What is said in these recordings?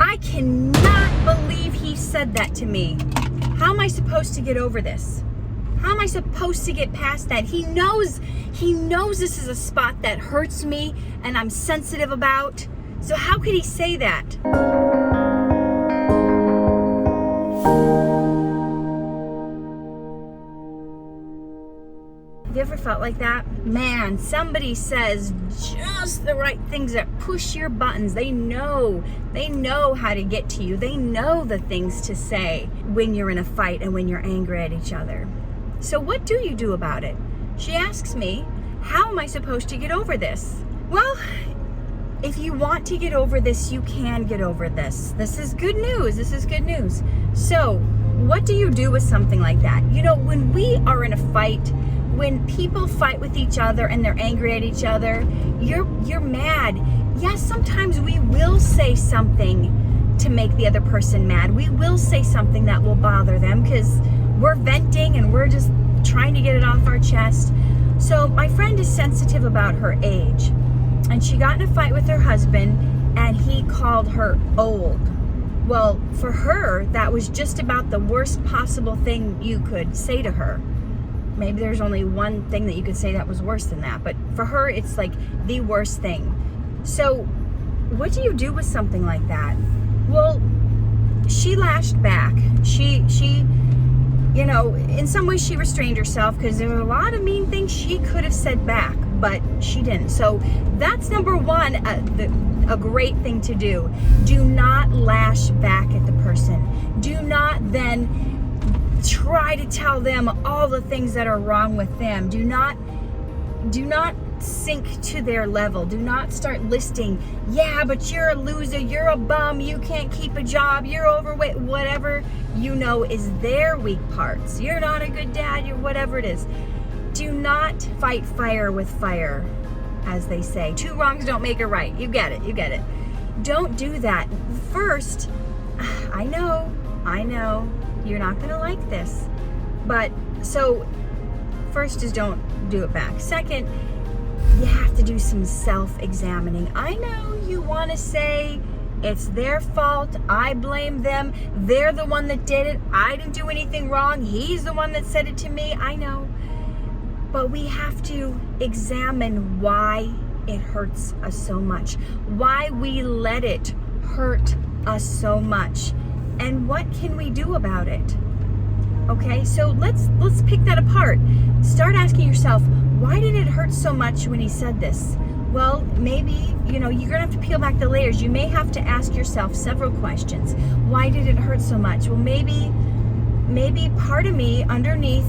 I cannot believe he said that to me. How am I supposed to get over this? How am I supposed to get past that? He knows this is a spot that hurts me and I'm sensitive about. So how could he say that? Have you ever felt like that? Man, somebody says just the right things that push your buttons. They know how to get to you. They know the things to say when you're in a fight and when you're angry at each other. So what do you do about it? She asks me, how am I supposed to get over this? Well, if you want to get over this, you can get over this. This is good news. This is good news. So what do you do with something like that? You know, when we are in a fight, when people fight with each other and they're angry at each other, you're mad. Yes, sometimes we will say something to make the other person mad. We will say something that will bother them because we're venting and we're just trying to get it off our chest. So my friend is sensitive about her age, and she got in a fight with her husband and he called her old. Well, for her, that was just about the worst possible thing you could say to her. Maybe there's only one thing that you could say that was worse than that, but for her, it's like the worst thing. So what do you do with something like that? Well, she lashed back. She you know, in some ways she restrained herself because there were a lot of mean things she could have said back, but she didn't. So that's number one, a great thing to do. Do not lash back at the person. Do not then try to tell them all the things that are wrong with them. Do not sink to their level. Do not start listing, yeah, but you're a loser, you're a bum, you can't keep a job, you're overweight, whatever you know is their weak parts. You're not a good dad, you're whatever it is. Do not fight fire with fire, as they say. Two wrongs don't make a right. You get it. Don't do that. First, I know, you're not gonna like this. But so first is don't do it back. Second, you have to do some self-examining. I know you want to say it's their fault, I blame them, they're the one that did it, I didn't do anything wrong, he's the one that said it to me. I know. But we have to examine why it hurts us so much, why we let it hurt us so much, and what can we do about it? Okay, so let's pick that apart. Start asking yourself, why did it hurt so much when he said this? Well, maybe, you know, you're gonna have to peel back the layers. You may have to ask yourself several questions. Why did it hurt so much? Well, maybe part of me underneath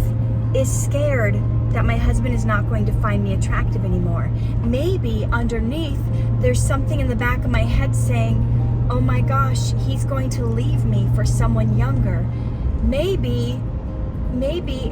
is scared that my husband is not going to find me attractive anymore. Maybe underneath there's something in the back of my head saying, oh my gosh, he's going to leave me for someone younger. Maybe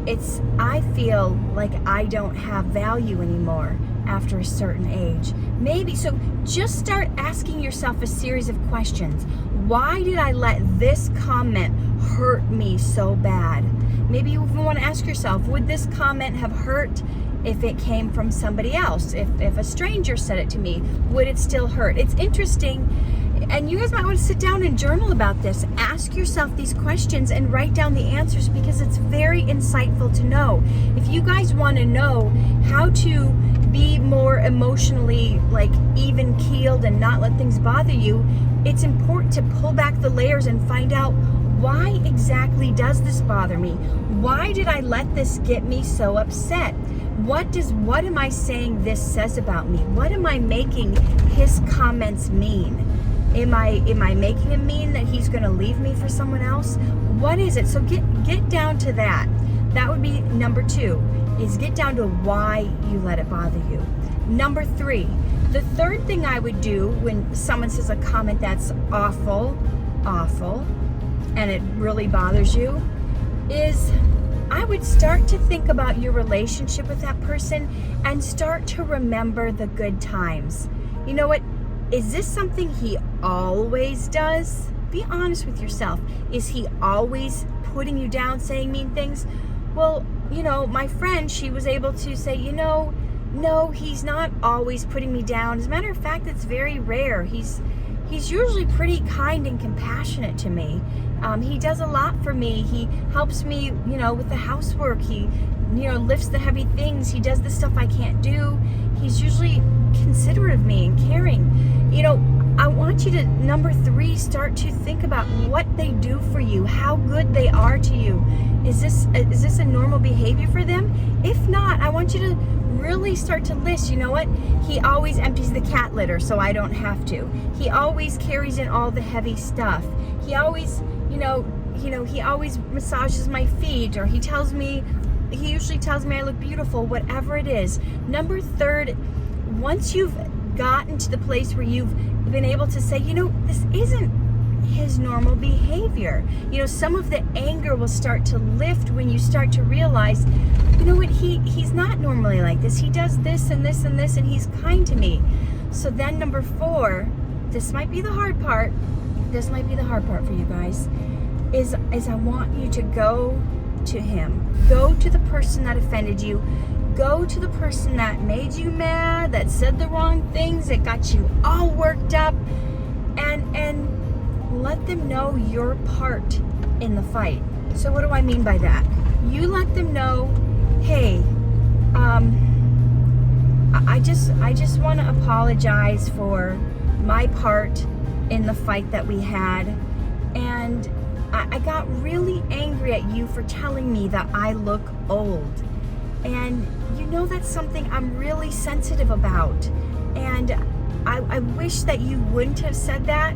it's I feel like I don't have value anymore after a certain age. Maybe, so just start asking yourself a series of questions. Why did I let this comment hurt me so bad? Maybe you even want to ask yourself, would this comment have hurt if it came from somebody else? If a stranger said it to me, would it still hurt? It's interesting. And you guys might want to sit down and journal about this. Ask yourself these questions and write down the answers because it's very insightful to know. If you guys want to know how to be more emotionally like even keeled and not let things bother you, it's important to pull back the layers and find out, why exactly does this bother me? Why did I let this get me so upset? What am I saying this says about me? What am I making his comments mean? Am I making him mean that he's going to leave me for someone else? What is it? So get down to that. That would be number 2, is get down to why you let it bother you. Number 3, the third thing I would do when someone says a comment that's awful, and it really bothers you, is I would start to think about your relationship with that person and start to remember the good times. You know what? Is this something he always does? Be honest with yourself. Is he always putting you down, saying mean things? Well, you know, my friend, she was able to say, you know, no, he's not always putting me down. As a matter of fact, it's very rare. He's he's usually pretty kind and compassionate to me. He does a lot for me. He helps me, with the housework. He, lifts the heavy things. He does the stuff I can't do. He's usually considerate of me and caring. I want you to, number 3, start to think about what they do for you, how good they are to you. Is this a normal behavior for them? If not, I want you to really start to list. You know what? He always empties the cat litter so I don't have to. He always carries in all the heavy stuff. He always, he always massages my feet, or he usually tells me I look beautiful, whatever it is. Number 3, once you've gotten to the place where you've been able to say, this isn't his normal behavior. Some of the anger will start to lift when you start to realize, what, he's not normally like this. He does this and this and this, and he's kind to me. So then number 4, this might be the hard part. This might be the hard part for you guys, is I want you to go to him. Go to the person that offended you. Go to the person that made you mad, that said the wrong things, that got you all worked up, and let them know your part in the fight. So what do I mean by that? You let them know, hey, I just want to apologize for my part in the fight that we had, and I got really angry at you for telling me that I look old. And that's something I'm really sensitive about. And I wish that you wouldn't have said that.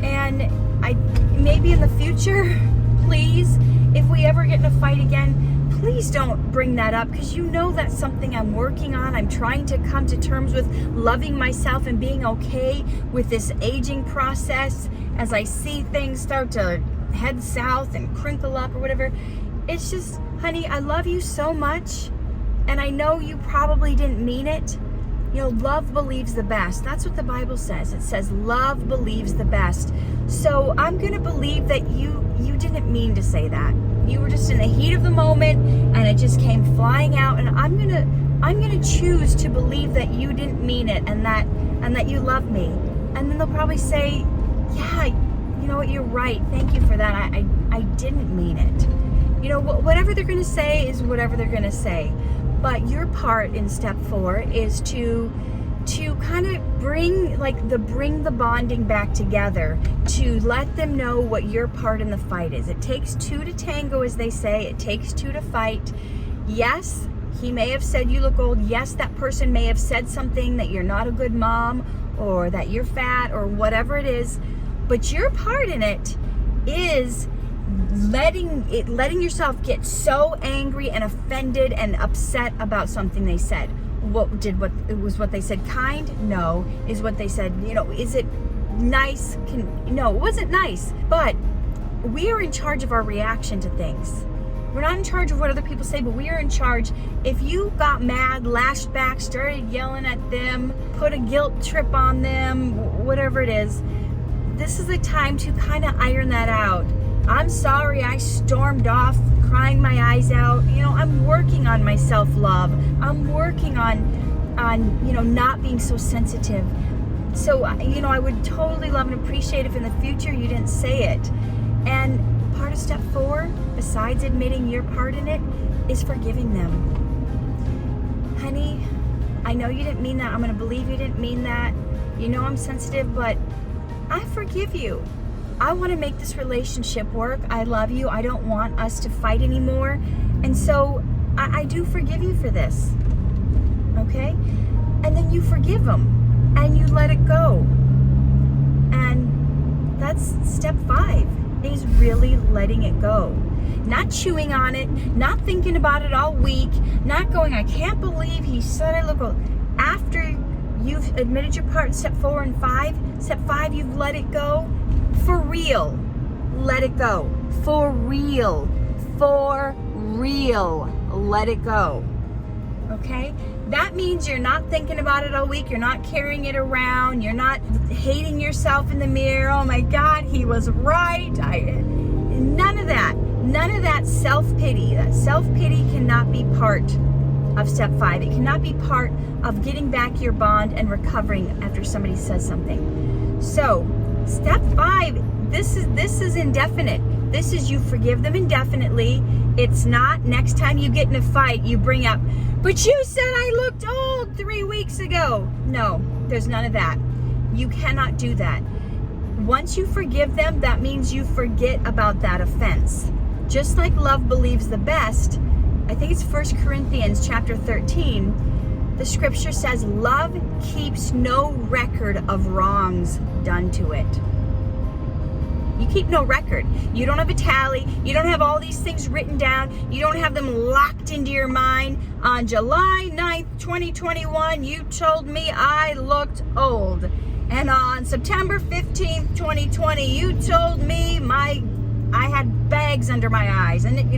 And maybe in the future, please, if we ever get in a fight again, please don't bring that up, because that's something I'm working on. I'm trying to come to terms with loving myself and being okay with this aging process as I see things start to head south and crinkle up or whatever. It's just, honey, I love you so much, and I know you probably didn't mean it. Love believes the best. That's what the Bible says. It says love believes the best. So I'm going to believe that you didn't mean to say that. You were just in the heat of the moment, and it just came flying out, and I'm going to choose to believe that you didn't mean it, and that you love me. And then they'll probably say, yeah, you know what, you're right. Thank you for that. I didn't mean it. Whatever they're going to say is whatever they're going to say. But your part in step 4 is to kind of bring the bonding back together, to let them know what your part in the fight is. It takes 2 to tango, as they say. It takes 2 to fight. Yes, he may have said you look old. Yes, that person may have said something, that you're not a good mom, or that you're fat, or whatever it is. But your part in it is letting yourself get so angry and offended and upset about something they said. Was what they said kind? No. Is what they said, is it nice? No, it wasn't nice. But we are in charge of our reaction to things. We're not in charge of what other people say, but we are in charge. If you got mad, lashed back, started yelling at them, put a guilt trip on them, whatever it is, this is the time to kind of iron that out. I'm sorry I stormed off crying my eyes out. I'm working on my self-love. I'm working on not being so sensitive. So, I would totally love and appreciate if in the future you didn't say it. And part of step 4, besides admitting your part in it, is forgiving them. Honey, I know you didn't mean that. I'm going to believe you didn't mean that. I'm sensitive, but I forgive you. I want to make this relationship work. I love you. I don't want us to fight anymore. And so I do forgive you for this. Okay? And then you forgive them and you let it go. And that's step 5, is really letting it go. Not chewing on it, not thinking about it all week, not going, I can't believe he said I look old. After you've admitted your part in step 4 and 5, step 5, you've let it go. For real, let it go. For real, let it go. Okay? That means you're not thinking about it all week. You're not carrying it around. You're not hating yourself in the mirror. Oh my God, he was right. None of that. None of that self-pity. That self-pity cannot be part of step 5. It cannot be part of getting back your bond and recovering after somebody says something. So, Step 5, this is indefinite. This is you forgive them indefinitely. It's not next time you get in a fight, you bring up, but you said I looked old 3 weeks ago. No, there's none of that. You cannot do that. Once you forgive them, that means you forget about that offense. Just like love believes the best, I think it's 1 Corinthians chapter 13, the scripture says, love keeps no record of wrongs done to it. You keep no record. You don't have a tally. You don't have all these things written down. You don't have them locked into your mind. On July 9th, 2021, you told me I looked old. And on September 15th, 2020, you told me I had bags under my eyes. And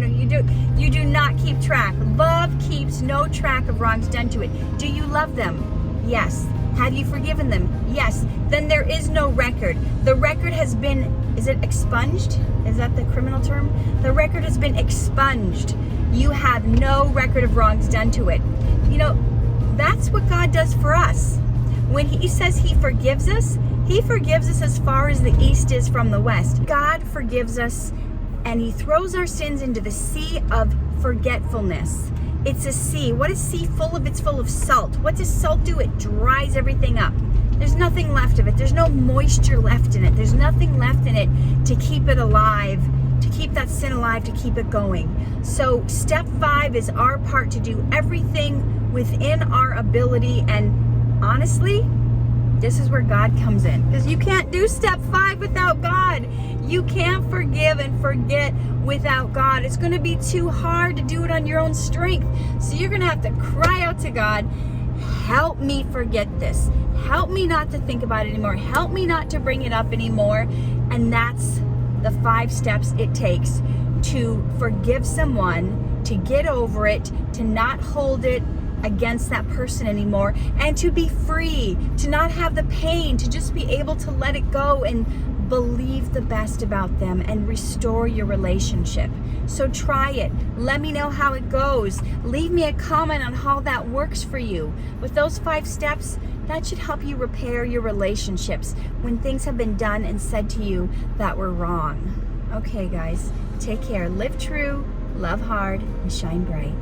you do not keep track. Love keeps no track of wrongs done to it. Do you love them? Yes. Have you forgiven them? Yes. Then there is no record. The record has been, is it expunged? Is that the criminal term? The record has been expunged. You have no record of wrongs done to it. That's what God does for us. When he says he forgives us as far as the east is from the west. God forgives us, and he throws our sins into the sea of forgetfulness. It's a sea. What is sea full of? It's full of salt. What does salt do? It dries everything up. There's nothing left of it. There's no moisture left in it. There's nothing left in it to keep it alive, to keep that sin alive, to keep it going. So step 5 is our part to do everything within our ability. And honestly, this is where God comes in, because you can't do step 5 without God. You can't forgive and forget without God. It's going to be too hard to do it on your own strength. So you're going to have to cry out to God, help me forget this. Help me not to think about it anymore. Help me not to bring it up anymore. And that's the 5 steps it takes to forgive someone, to get over it, to not hold it against that person anymore, and to be free, to not have the pain, to just be able to let it go and believe the best about them and restore your relationship. So try it. Let me know how it goes. Leave me a comment on how that works for you. With those 5 steps, that should help you repair your relationships when things have been done and said to you that were wrong. Okay, guys, take care. Live true, love hard, and shine bright.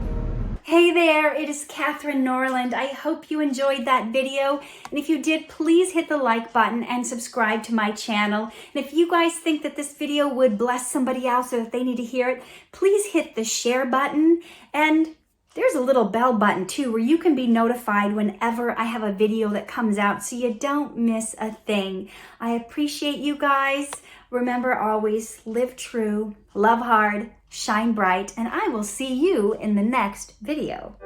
Hey there, it is Katherine Norland. I hope you enjoyed that video. And if you did, please hit the like button and subscribe to my channel. And if you guys think that this video would bless somebody else or that they need to hear it, please hit the share button. And there's a little bell button too, where you can be notified whenever I have a video that comes out so you don't miss a thing. I appreciate you guys. Remember, always live true, love hard, shine bright, and I will see you in the next video.